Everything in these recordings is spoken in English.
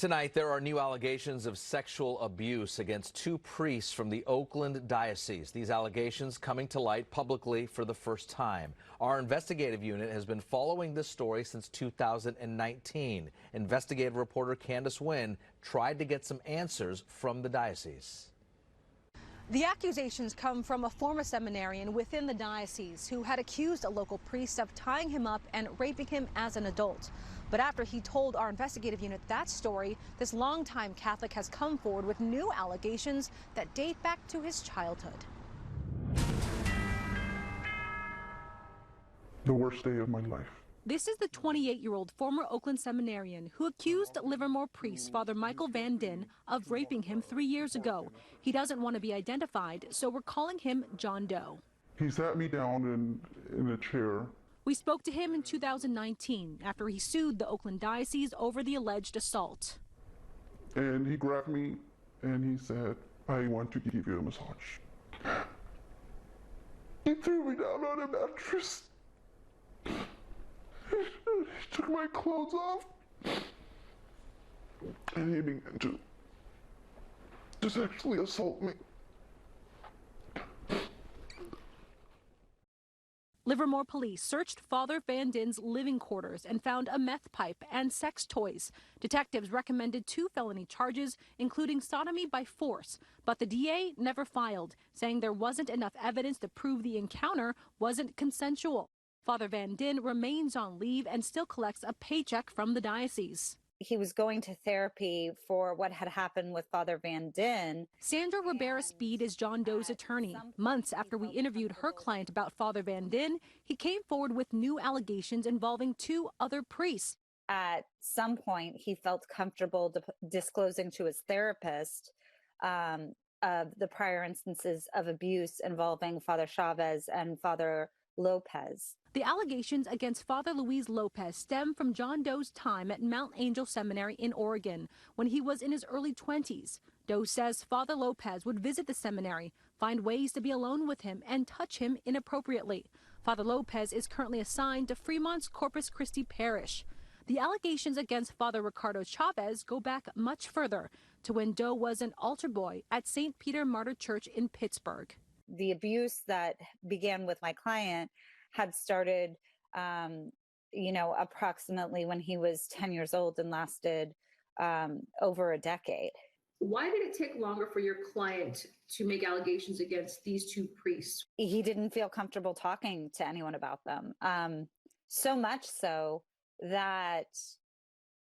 Tonight, there are new allegations of sexual abuse against two priests from the Oakland Diocese. These allegations coming to light publicly for the first time. Our investigative unit has been following this story since 2019. Investigative reporter Candice Nguyen tried to get some answers from the diocese. The accusations come from a former seminarian within the diocese who had accused a local priest of tying him up and raping him as an adult. But after he told our investigative unit that story, this longtime Catholic has come forward with new allegations that date back to his childhood. The worst day of my life. This is the 28-year-old former Oakland seminarian who accused Livermore priest Father Michael Van Din of raping him 3 years ago. He doesn't want to be identified, so we're calling him John Doe. He sat me down in a chair. We spoke to him in 2019 after he sued the Oakland Diocese over the alleged assault. And he grabbed me and he said, "I want to give you a massage." He threw me down on a mattress. He took my clothes off and he began to sexually assault me. Livermore police searched Father Van Din's living quarters and found a meth pipe and sex toys. Detectives recommended 2 felony charges, including sodomy by force, but the DA never filed, saying there wasn't enough evidence to prove the encounter wasn't consensual. Father Van Din remains on leave and still collects a paycheck from the diocese. He was going to therapy for what had happened with Father Van Din. Sandra Ribera-Speed is John Doe's attorney. Months after we interviewed her client about Father Van Din, he came forward with new allegations involving 2 other priests. At some point, he felt comfortable disclosing to his therapist of the prior instances of abuse involving Father Chavez and Father Lopez. The allegations against Father Luis Lopez stem from John Doe's time at Mount Angel Seminary in Oregon when he was in his early 20s. Doe says Father Lopez would visit the seminary, find ways to be alone with him, and touch him inappropriately. Father Lopez is currently assigned to Fremont's Corpus Christi Parish. The allegations against Father Ricardo Chavez go back much further to when Doe was an altar boy at St. Peter Martyr Church in Pittsburgh. The abuse that began with my client had started, approximately when he was 10 years old and lasted over a decade. Why did it take longer for your client to make allegations against these 2 priests? He didn't feel comfortable talking to anyone about them. So much so that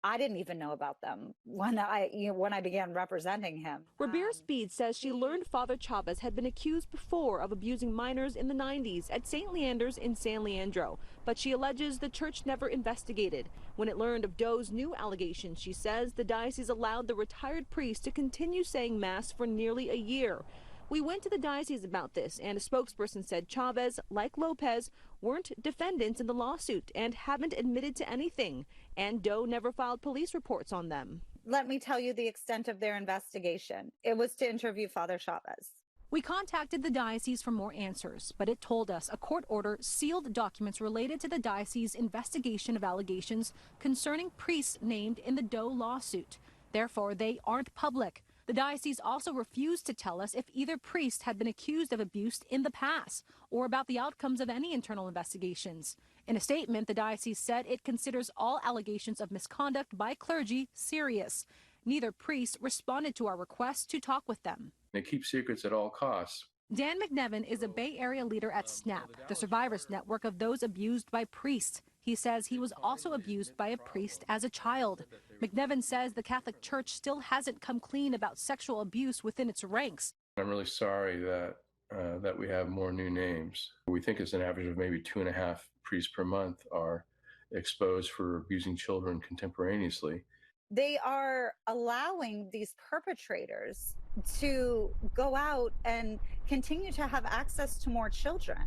I didn't even know about them when I began representing him. Ribera-Speed says she learned Father Chavez had been accused before of abusing minors in the 90s at St. Leander's in San Leandro, but she alleges the church never investigated. When it learned of Doe's new allegations, she says the diocese allowed the retired priest to continue saying Mass for nearly a year. We went to the diocese about this, and a spokesperson said Chavez, like Lopez, weren't defendants in the lawsuit and haven't admitted to anything, and Doe never filed police reports on them. Let me tell you the extent of their investigation. It was to interview Father Chavez. We contacted the diocese for more answers, but it told us a court order sealed documents related to the diocese's investigation of allegations concerning priests named in the Doe lawsuit. Therefore, they aren't public. The diocese also refused to tell us if either priest had been accused of abuse in the past or about the outcomes of any internal investigations. In a statement, the diocese said it considers all allegations of misconduct by clergy serious. Neither priest responded to our request to talk with them. They keep secrets at all costs. Dan McNevin is a Bay Area leader at SNAP, the survivors network of those abused by priests. He says he was also abused by a priest as a child. McNevin says the Catholic Church still hasn't come clean about sexual abuse within its ranks. I'm really sorry that we have more new names. We think it's an average of maybe 2.5 priests per month are exposed for abusing children contemporaneously. They are allowing these perpetrators to go out and continue to have access to more children.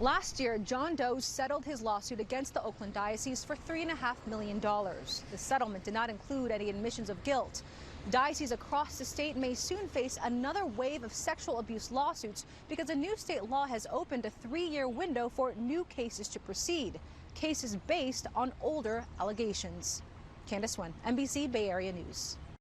Last year, John Doe settled his lawsuit against the Oakland Diocese for $3.5 million. The settlement did not include any admissions of guilt. Dioceses across the state may soon face another wave of sexual abuse lawsuits because a new state law has opened a 3-year window for new cases to proceed, cases based on older allegations. Candice Nguyen, NBC Bay Area News.